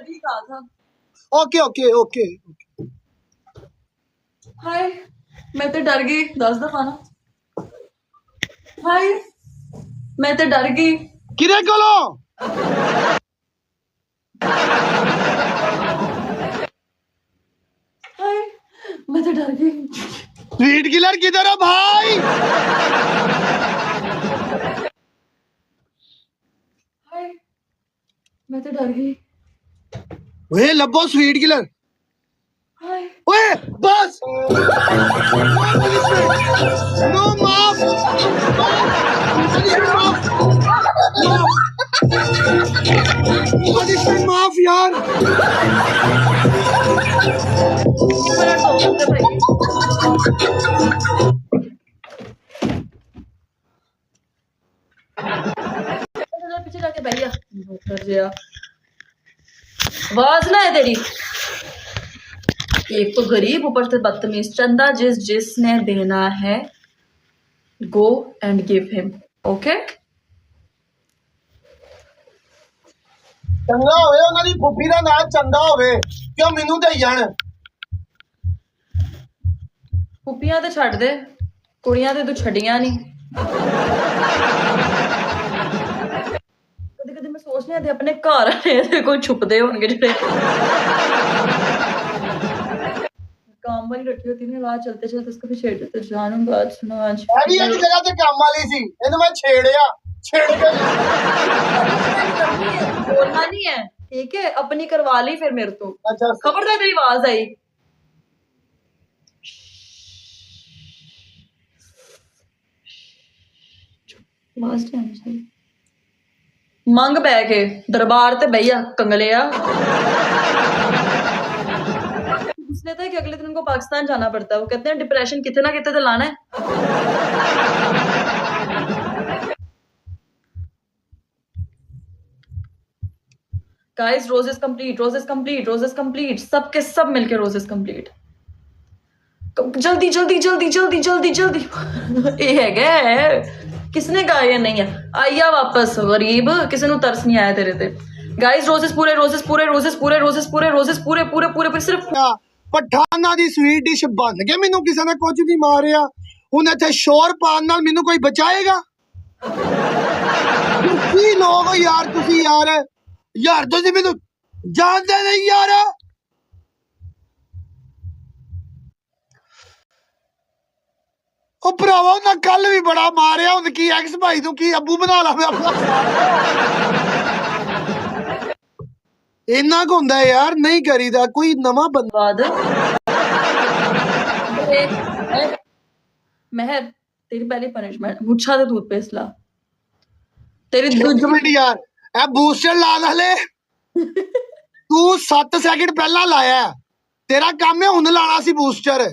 तभी कहा था। Okay okay okay. हाय मैं तो डर गई 10 दफा ना। हाय मैं तो डर गई। किरे कोलो हाय मैं तो डर गई। स्वीट किलर किधर है भाई? हाय मैं तो डर गई। ओए लब्बो स्वीट किलर। हाय ओए बस नो माफ माफ यार। मिनट हो सकते भाई। पीछे जाके भैया आवाज ना है तेरी। एक तो गरीब ऊपर से बदतमीज। चंदा जिसने देना है go and give him. Okay ਚੰਗਾ ਹੋਵੇ ਉਹਨਾਂ ਦੀ ਫੁੱਫੀ ਦਾ ਨਾਂ ਚੰਦਾ ਹੋਵੇ ਕਿਉਂ ਮੈਨੂੰ ਤੇ ਜਾਣ। ਫੁੱਫੀਆਂ ਤੇ ਛੱਡ ਦੇ ਕੁੜੀਆਂ ਤੇ ਤੂੰ ਛੱਡੀਆਂ ਨਹੀਂ। ਕਦੇ ਕਦੇ ਮੈਂ ਸੋਚਦੀ ਹਾਂ ਤੇ ਆਪਣੇ ਘਰ ਵਾਲੇ ਕੋਈ ਛੁਪਦੇ ਹੋਣਗੇ ਜਿਹੜੇ काम वाली रखी होती है रात चलते चलते उसको भी छेड़ देते। जानू बात सुनो आज ਐਡੀ ਇੱਕ ਜਗ੍ਹਾ ਤੇ ਕੰਮ ਵਾਲੀ ਸੀ ਇਹਨੂੰ ਮੈਂ ਛੇੜਿਆ ਛੇੜ ਕੇ बोलना नहीं है ठीक है अपनी करवा ली फिर मेरे तो। अच्छा खबरदार तेरी आवाज आई। आवाज नहीं आनी चाहिए। मंग बह के दरबार ते भैया कंगलिया। उसने था कि अगले दिन उनको पाकिस्तान जाना पड़ता है। वो कहते हैं डिप्रेशन कितने ना कितने तो लाना है। Guys roses complete roses complete roses complete सबके सब मिलके रोजेस कंप्लीट। जल्दी जल्दी जल्दी जल्दी जल्दी जल्दी ये है क्या किसने कहा ये नहीं है आइया वापस गरीब किसी को तरस नहीं आया तेरे ते। गाइस रोजेस पूरे रोजेस पूरे रोजेस पूरे रोजेस पूरे रोजेस पूरे पूरे पूरे सिर्फ ਪਠਾਨਾਂ ਦੀ ਸਵੀਟ ਡਿਸ਼ ਬਣ ਕੇ ਮੈਨੂੰ ਕਿਸੇ ਨੇ ਕੁਝ ਨਹੀਂ ਮਾਰਿਆ। ਹੁਣ ਇੱਥੇ ਸ਼ੋਰ ਪਾਉਣ ਨਾਲ ਮੈਨੂੰ ਕੋਈ ਬਚਾਏਗਾ? ਕੀ ਲੋਕ ਹੋ ਯਾਰ ਤੁਸੀਂ ਯਾਰ ਤੁਸੀਂ ਮੈਨੂੰ ਜਾਣਦੇ ਨਹੀਂ ਯਾਰ। ਉਹ ਭਰਾਵਾ ਉਹਨਾਂ ਕੱਲ ਵੀ ਬੜਾ ਮਾਰਿਆ ਹੁਣ ਕੀ ਐਕਸ ਭਾਈ ਤੂੰ ਕੀ ਅੱਬੂ ਬਣਾ ਲਾ ਮੈਂ ਆਪਣਾ। ਇੰਨਾ ਕੁ ਹੁੰਦਾ ਯਾਰ ਨਹੀਂ ਕਰੀਦਾ ਕੋਈ ਨਵਾਂ ਬੰਦਾ। महर तेरी पहली पनिशमेंट मुच्छा दे टूथपेस्ट ला तेरी ਮਿੰਟ ਯਾਰ ਇਹ ਬੂਸਟਰ ਲਾ ਹਲੇ ਤੂੰ 7 ਸੈਕਿੰਡ ਪਹਿਲਾਂ ਲਾਇਆ ਤੇਰਾ ਕੰਮ ਹੈ ਹੁਣ ਲਾਣਾ ਸੀ ਬੂਸਟਰ।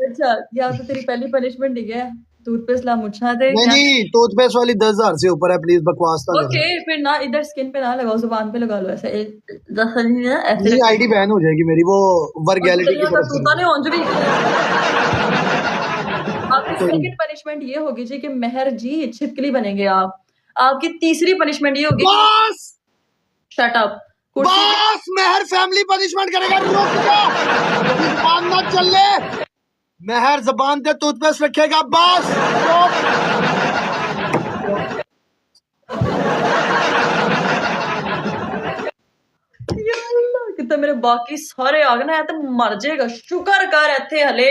अच्छा या तो तेरी पहली पनिशमेंट ठीक है टूथपेस्ट ला मुच्छा दे। नहीं टूथपेस्ट वाली 10,000 से ऊपर है प्लीज बकवास ना ओके फिर ना इधर स्किन पे ना लगाओ जुबान पे लगा लो ऐसे ऐसे आईडी बैन हो जाएगी मेरी वो वर्गैलिटी की तरफ से। आपकी सेकंड पनिशमेंट ये होगी जी कि मेहर जी छिपकली बनेंगे आप। आपकी तीसरी पनिशमेंट ये होगी बस शट अप बस मेहर फैमिली पनिशमेंट करेगा रुक जा जुबान ना चल ले मेहर जुबान पे टूथपेस्ट रखेगा बस कितना मेरे बाकी सारे आ गए ना तो मर जाएगा। शुक्र कर इतने हले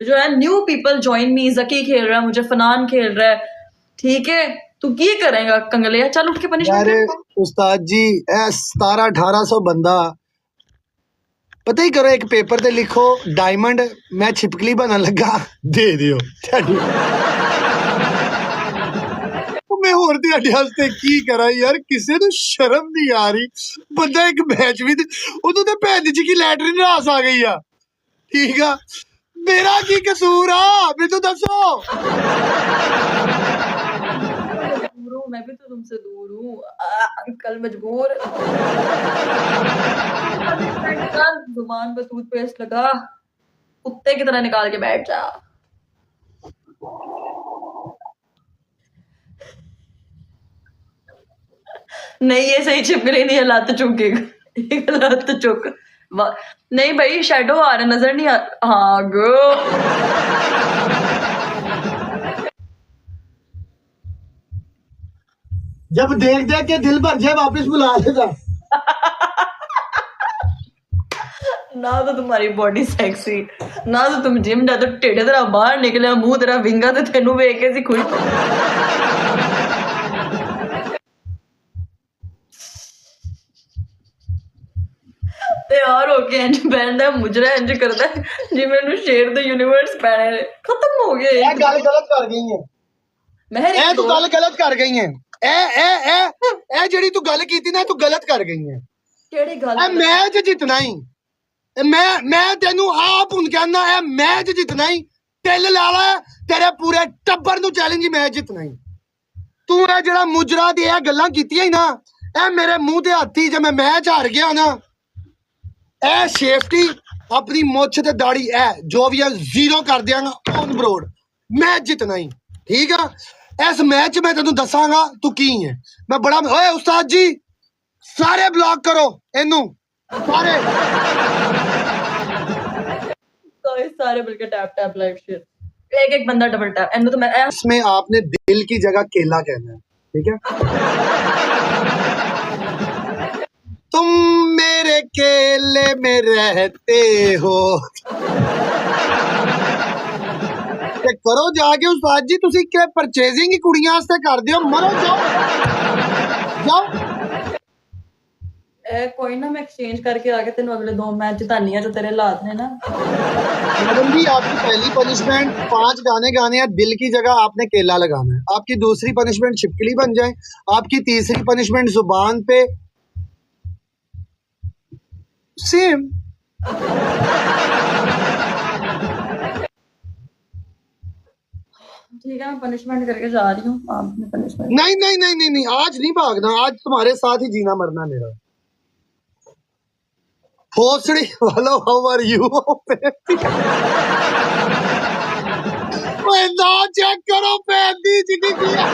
जो है न्यू पीपल ज्वाइन मी। जकी खेल रहा है मुझे फनान खेल रहा है ठीक है तू की करेगा कंगलिया चल उठ के पनिशमेंट। उस्ताद जी 1700-1800 बंदा पता ही करो एक पेपर ते लिखो डायमंड मैं छिपकली बना लगा दे दियो मैं होर ਤੁਹਾਡੇ ਵਾਸਤੇ ਕੀ ਕਰਾਂ ਯਾਰ ਕਿਸੇ ਨੂੰ ਸ਼ਰਮ ਨਹੀਂ ਆ ਰਹੀ ਬੰਦਾ ਇੱਕ ਮੈਚ ਵੀ ਉਦੋਂ ਤੇ ਭੈਣ ਜੀ ਕੀ ਲੈਟਰਿਨ ਰਾਸ ਆ ਗਈ ਆ ਠੀਕ ਆ ਮੇਰਾ ਕੀ ਕਸੂਰ ਆ ਮੈਨੂੰ ਦੱਸੋ। मैं भी तो तुमसे दूर हूँ अंकल मजबूर। जुबान पे टूथपेस्ट लगा कुत्ते की तरह निकाल के बैठ जा। नहीं ये सही छिपकली नहीं है, लत चुकेगा, लत चुक। नहीं भाई शेडो आ रहा, नजर नहीं आ। हाँ गो। जब देख देख के दिल भर जाए वापस बुला लेगा। ना तो तुम्हारी बॉडी सेक्सी, ना तो तुम जिम जा, तो टेढ़े तेरा बाहर निकले, मुंह तेरा विंगा, ते तेनू वेख के सी खुश। तैयार होके इंज बैठदा मुजरा, इंज करदा जिवें नू शेर द यूनिवर्स पैने ने। खत्म हो गया ਇਹ ਗੱਲ ਗਲਤ ਕਰ ਗਈ ਹੈ। मैं ਇਹ ਤੂੰ ਗੱਲ ਗਲਤ ਕਰ ਗਈ ਹੈ। ਇਹ ਜਿਹੜੀ ਤੂੰ ਗੱਲ ਕੀਤੀ ਨਾ ਤੂੰ ਗਲਤ ਕਰ ਗਈ ਹੈ। केड़ी गल ਇਹ ਮੈਚ ਜਿੱਤਣਾ ਹੀ। ਮੈਂ ਤੈਨੂੰ ਆਪ ਹੁਣ ਕਹਿੰਦਾ ਇਹ ਮੈਚ ਜਿੱਤਣਾ ਹੀ। ਤਿਲ ਲਾ ਲੈ ਤੇਰੇ ਪੂਰੇ ਟੱਬਰ ਨੂੰ ਚੈਲੰਜ ਮੈਚ ਜਿੱਤਣਾ ਹੀ। ਤੂੰ ਇਹ ਜਿਹੜਾ ਮੁਜਰਾ ਦੀ ਇਹ ਗੱਲਾਂ ਕੀਤੀਆਂ ਹੀ ਨਾ, ਇਹ ਮੇਰੇ ਮੂੰਹ ਤੇ ਹੱਥੀ ਜੇ ਮੈਂ ਮੈਚ ਹਾਰ ਗਿਆ ਨਾ, ਇਹ ਸੇਫਟੀ ਆਪਣੀ ਮੁੱਛ ਤੇ ਦਾੜੀ ਇਹ ਜੋ ਵੀ ਹੈ ਜ਼ੀਰੋ ਕਰ ਦਿਆਂਗਾ ਔਨ ਬਰੋਡ। ਮੈਚ ਜਿੱਤਣਾ ਹੀ ਠੀਕ ਆ। ਇਸ ਮੈਚ ਮੈਂ ਤੈਨੂੰ ਦੱਸਾਂਗਾ ਤੂੰ ਕੀ ਹੈ। ਮੈਂ ਬੜਾ ਓਏ ਉਸਤਾਦ ਜੀ ਸਾਰੇ ਬਲੌਕ ਕਰੋ ਇਹਨੂੰ ਸਾਰੇ। सारे मिलके टैप टैप लाइव शेयर, एक एक बंदा डबल टैप एंड तो मैं इसमें आपने दिल की जगह केला कहना है ठीक है। तुम मेरे केले में रहते हो ते करो जाके उस्ताद जी तुसी के परचेजिंग ही कुड़ियां वास्ते कर दियो मरो जाओ जाओ। कोई ना मैं एक्सचेंज करके आके तेन अगले 2 मैच जितानी है जो तेरे हालात ने ना। मैडम जी आपकी पहली पनिशमेंट 5 गाने गाने हैं, दिल की जगह आपने केला लगाना है। आपकी दूसरी पनिशमेंट छिपकली बन जाए। आपकी तीसरी पनिशमेंट जुबान पे सेम। ठीक है मैं पनिशमेंट करके जा रही हूँ। आपने पनिशमेंट नहीं नहीं नहीं नहीं नहीं आज नहीं भागना, आज तुम्हारे साथ ही जीना मरना मेरा। भोसड़ी हेलो हाउ आर यू। ना चेक करो पैदी जिंदगी किया।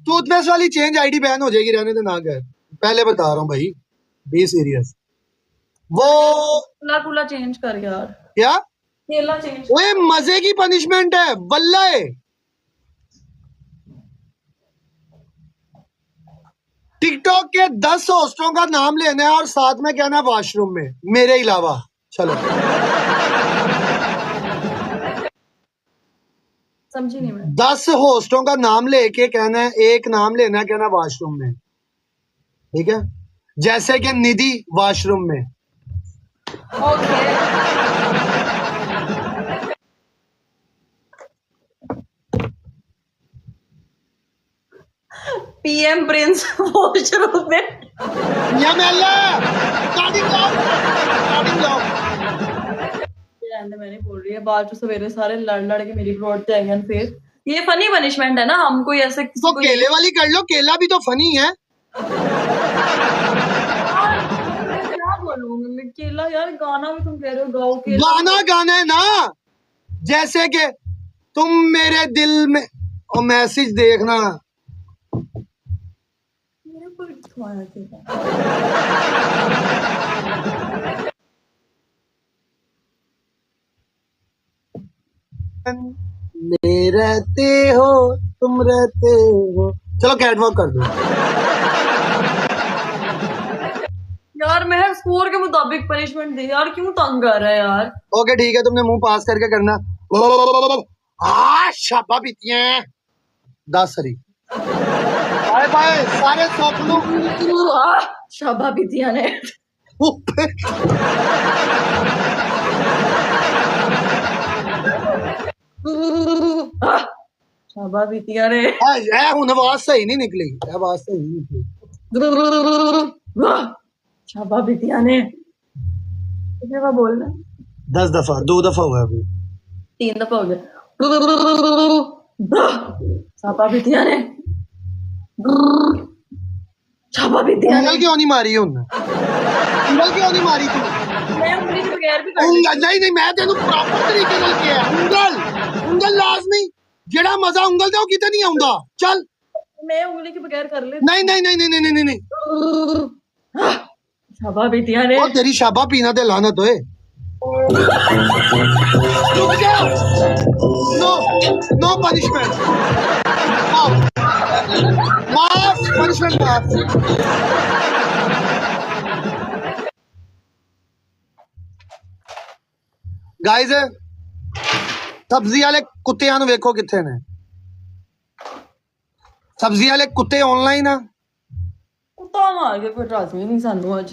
टूथपेस्ट वाली चेंज आईडी बैन हो जाएगी, रहने दे ना कर। पहले बता रहा हूँ भाई बी सीरियस। वो कुला कुला चेंज कर यार। क्या केला चेंज। ओए मजे की पनिशमेंट है बल्ला है। टिकटॉक के 10 होस्टों का नाम लेना है और साथ में कहना वॉशरूम में मेरे अलावा। चलो समझी नहीं मैं। 10 होस्टों का नाम लेके कहना है, एक नाम लेना है कहना वॉशरूम में ठीक है। जैसे कि निधि वॉशरूम में। ओके पीएम प्रिंस वॉशरूम में। या मेला स्टार्टिंग लाओ। मैं नहीं बोल रही है, बाद में सवेरे सारे लड़ लड़ के मेरी प्लॉट पे आएंगे फिर। ये फनी पनिशमेंट है ना, हम कोई ऐसे तो केले वाली कर लो, केला भी तो फनी है। क्या बोलूं मैं, केला यार गाना भी तुम कह रहे हो गाओ के गाना गाना है ना, जैसे कि तुम मेरे दिल में और मैसेज देखना। मेरे को खुआया केला। ले रहते हो तुम रहते हो। चलो कैटवॉक कर दो यार मैं स्कोर के मुताबिक पनिशमेंट दी यार, क्यों तंग कर रहा है यार। ओके ठीक है तुमने मुंह पास करके करना। शाबा पीती हैं 10 सरी। बाय बाय सारे सपनों। शाबा पीतिया ने। शाबा पीतिया ने। हुन आवाज सही नहीं निकली, आवाज सही नहीं निकली। शाबा पीतिया ने कितने बार बोलना? 10 दफा, 2 दफा हुआ अभी, 3 दफा हो गया। शाबा पीतिया ने। शाबा पीतिया ने। उंगल क्यों नहीं मारी उन्हें? उंगल क्यों नहीं मारी तू? मैं उंगली के बगैर भी कर उंगल नहीं नहीं मैं तेनू प्रॉपर तरीके नाल किया। उंगल उंगल लाजमी, जेड़ा मजा उंगल ते ओ किते नहीं आउंदा। चल मैं उंगली के बगैर कर ले। नहीं नहीं नहीं नहीं नहीं नहीं नहीं शाबा बेटिया ने। ओ तेरी शाबा पीना ते लानत होए। रुक जा। No no punishment. माफ पनिशमेंट माफ। गाइस सब्जी वाले कुत्तियां ਨੂੰ ਵੇਖੋ ਕਿੱਥੇ ਨੇ। सब्जी वाले कुत्ते ऑनलाइन आ कुत्ता मार के कोई राजी नहीं सानू अज।